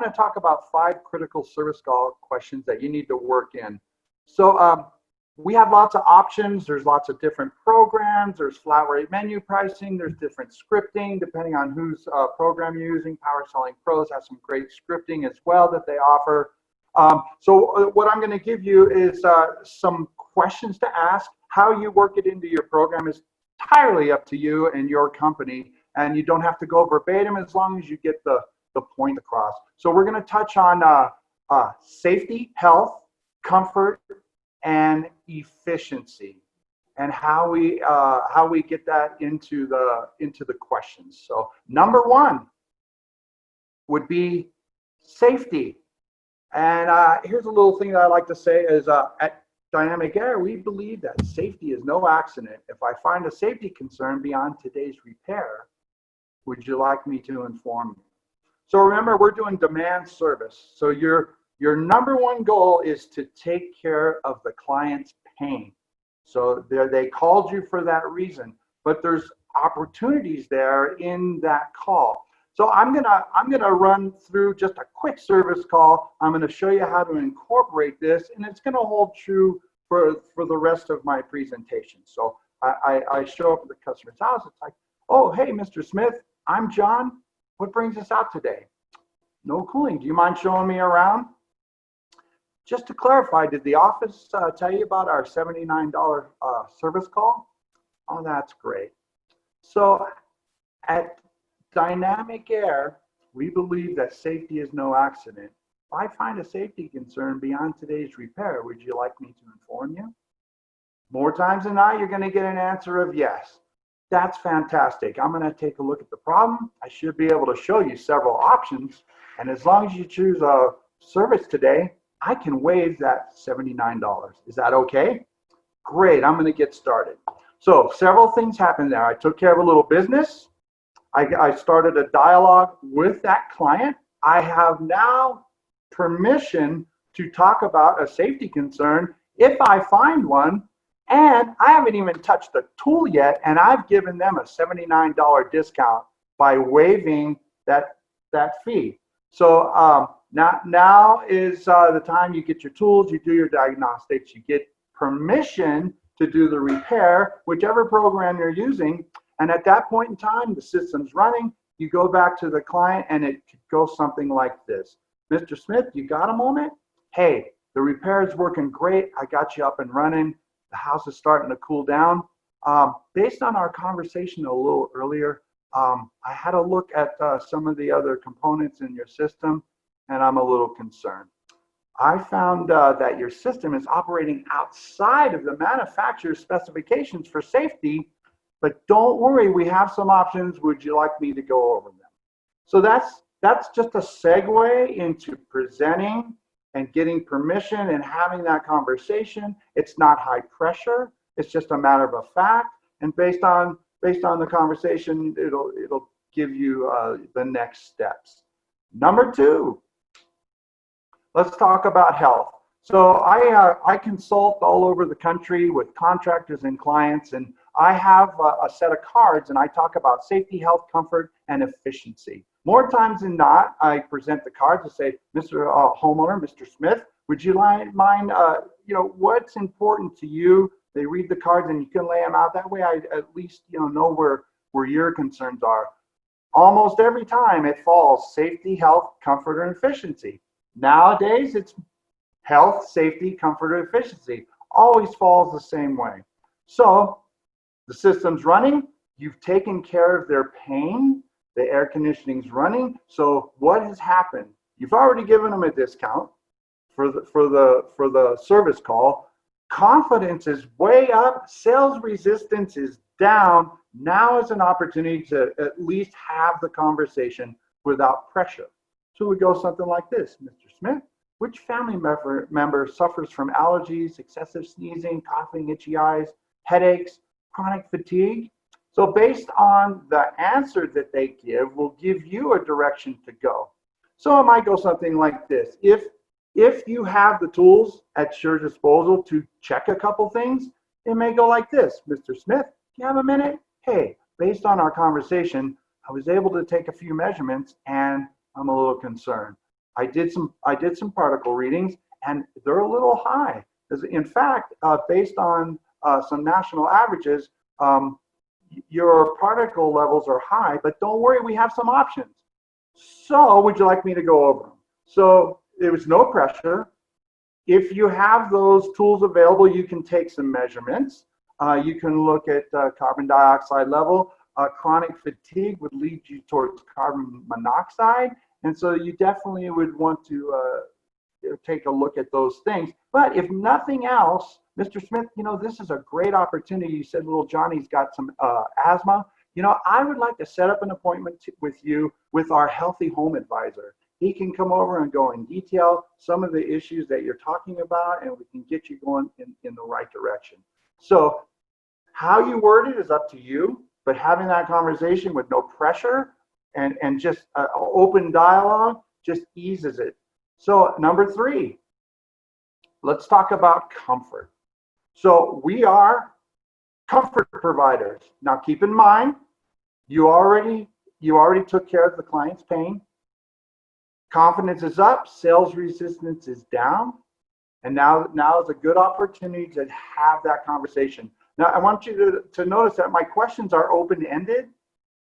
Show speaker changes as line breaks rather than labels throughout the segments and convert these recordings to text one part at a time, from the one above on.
going to talk about 5 critical service call questions that you need to work in. So we have lots of options. There's lots of different programs. There's flat rate menu pricing. There's different scripting depending on whose program you're using. Power Selling Pros has some great scripting as well that they offer. So what I'm going to give you is some questions to ask. How you work it into your program is entirely up to you and your company, and you don't have to go verbatim as long as you get the point across. So we're going to touch on safety, health, comfort, and efficiency, and how we get that into the questions. So number 1 would be safety. And here's a little thing that I like to say is at Dynamic Air, we believe that safety is no accident. If I find a safety concern beyond today's repair, would you like me to inform you? So remember, we're doing demand service. So your number 1 goal is to take care of the client's pain. So they called you for that reason, but there's opportunities there in that call. So I'm gonna run through just a quick service call. I'm gonna show you how to incorporate this, and it's gonna hold true for the rest of my presentation. So I show up at the customer's house. It's like, oh, hey, Mr. Smith, I'm John. What brings us out today? No cooling. Do you mind showing me around? Just to clarify, did the office tell you about our $79 service call? Oh, that's great. So at Dynamic Air, we believe that safety is no accident. If I find a safety concern beyond today's repair, would you like me to inform you? More times than not, you're going to get an answer of yes. That's fantastic. I'm going to take a look at the problem. I should be able to show you several options. And as long as you choose a service today, I can waive that $79. Is that okay? Great. I'm going to get started. So several things happened there. I took care of a little business. I started a dialogue with that client. I have now permission to talk about a safety concern if I find one, and I haven't even touched the tool yet, and I've given them a $79 discount by waiving that fee. So now is the time you get your tools, you do your diagnostics, you get permission to do the repair, whichever program you're using. And at that point in time, the system's running, you go back to the client, and it could go something like this. Mr. Smith, you got a moment? Hey, the repair is working great. I got you up and running. The house is starting to cool down. Based on our conversation a little earlier, I had a look at some of the other components in your system, and I'm a little concerned. I found that your system is operating outside of the manufacturer's specifications for safety. But don't worry, we have some options. Would you like me to go over them? So that's just a segue into presenting and getting permission and having that conversation. It's not high pressure. It's just a matter of a fact. And based on the conversation, it'll give you the next steps. Number 2, let's talk about health. So I consult all over the country with contractors and clients, and I have a set of cards, and I talk about safety, health, comfort, and efficiency. More times than not, I present the cards and say, Mr. Homeowner, Mr. Smith, would you mind, what's important to you? They read the cards, and you can lay them out. That way, I at least know where your concerns are. Almost every time, it falls safety, health, comfort, and efficiency. Nowadays, it's health, safety, comfort, and efficiency. Always falls the same way. So the system's running. You've taken care of their pain. The air conditioning's running. So what has happened? You've already given them a discount for the service call. Confidence is way up. Sales resistance is down. Now is an opportunity to at least have the conversation without pressure. So we go something like this, Mr. Smith. Which family member suffers from allergies, excessive sneezing, coughing, itchy eyes, headaches, chronic fatigue? So based on the answer that they give, will give you a direction to go. So it might go something like this. If you have the tools at your disposal to check a couple things, it may go like this. Mr. Smith, do you have a minute? Hey, based on our conversation, I was able to take a few measurements, and I'm a little concerned. I did some particle readings, and they're a little high. In fact, based on some national averages, your particle levels are high, but don't worry, we have some options. So would you like me to go over them? So there was no pressure. If you have those tools available, you can take some measurements. You can look at carbon dioxide level. Chronic fatigue would lead you towards carbon monoxide. And so you definitely would want to take a look at those things. But if nothing else, Mr. Smith, this is a great opportunity. You said little Johnny's got some asthma. I would like to set up an appointment with you with our healthy home advisor. He can come over and go in detail some of the issues that you're talking about, and we can get you going in the right direction. So how you word it is up to you, but having that conversation with no pressure and just open dialogue just eases it. So number 3, let's talk about comfort. So we are comfort providers. Now keep in mind, you already took care of the client's pain. Confidence is up, sales resistance is down, and now is a good opportunity to have that conversation. Now I want you to notice that my questions are open-ended,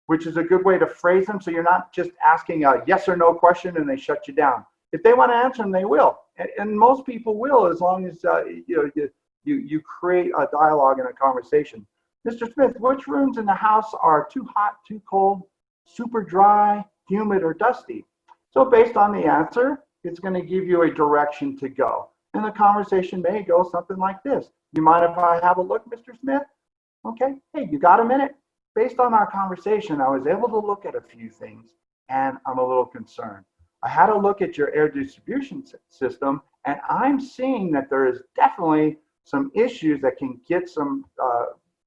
which is a good way to phrase them, so you're not just asking a yes or no question and they shut you down. If they want to answer them, they will, and most people will, as long as you create a dialogue and a conversation. Mr. Smith, which rooms in the house are too hot, too cold, super dry, humid, or dusty? So based on the answer, it's going to give you a direction to go. And the conversation may go something like this. You mind if I have a look, Mr. Smith? Okay, hey, you got a minute? Based on our conversation, I was able to look at a few things, and I'm a little concerned. I had a look at your air distribution system, and I'm seeing that there is definitely some issues that can get some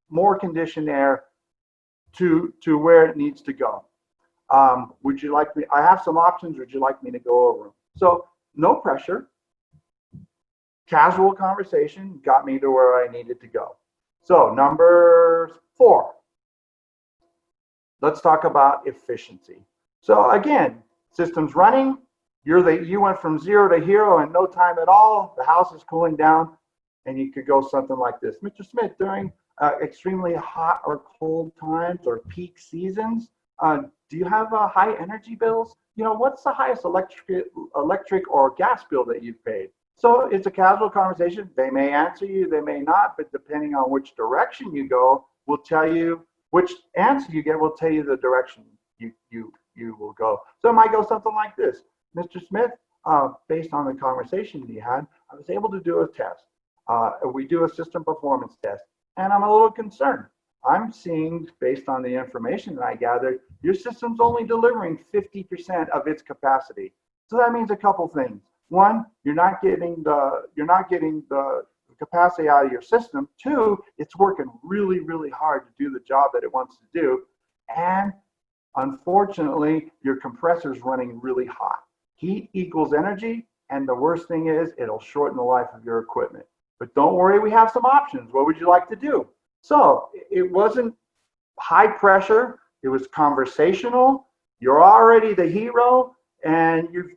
more conditioned air to where it needs to go. Would you like me? I have some options. Would you like me to go over them? So no pressure. Casual conversation got me to where I needed to go. So number 4, let's talk about efficiency. So again, system's running. You went from 0 to hero in no time at all. The house is cooling down, and you could go something like this. Mr. Smith, during extremely hot or cold times or peak seasons, do you have high energy bills? What's the highest electric or gas bill that you've paid? So it's a casual conversation. They may answer you, they may not, but depending on which direction you go, will tell you which answer you get. Will tell you the direction you will go. So it might go something like this. Mr. Smith, based on the conversation you had, I was able to do a test. We do a system performance test, and I'm a little concerned. I'm seeing, based on the information that I gathered, your system's only delivering 50% of its capacity. So that means a couple things. One, you're not getting the capacity out of your system. 2, it's working really, really hard to do the job that it wants to do. And unfortunately, your compressor's running really hot. Heat equals energy, and the worst thing is it'll shorten the life of your equipment. But don't worry, we have some options. What would you like to do? So it wasn't high pressure. It was conversational. You're already the hero, and you've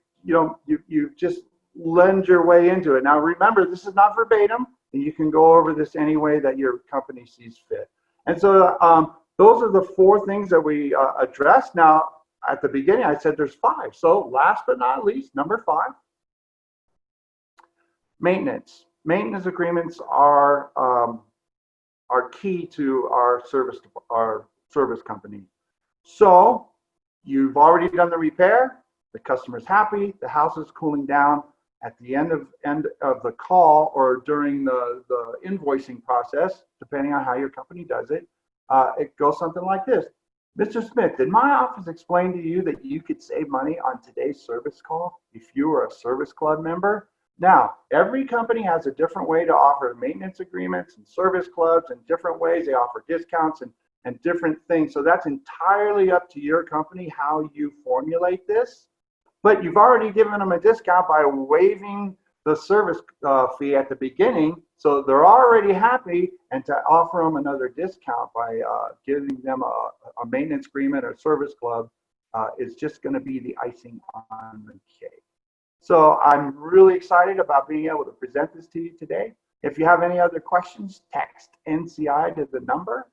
just lend your way into it. Now remember, this is not verbatim, and you can go over this any way that your company sees fit. And so those are the 4 things that we addressed. Now at the beginning I said there's 5. So last but not least, number 5, maintenance. Maintenance agreements are key to our service company. So you've already done the repair, the customer's happy, the house is cooling down. At the end of the call or during the invoicing process, depending on how your company does it, it goes something like this. Mr. Smith, did my office explain to you that you could save money on today's service call if you were a service club member? Now, every company has a different way to offer maintenance agreements and service clubs, and different ways they offer discounts and different things. So that's entirely up to your company how you formulate this. But you've already given them a discount by waiving the service fee at the beginning. So they're already happy, and to offer them another discount by giving them a maintenance agreement or service club is just going to be the icing on the cake. So I'm really excited about being able to present this to you today. If you have any other questions, text NCI to the number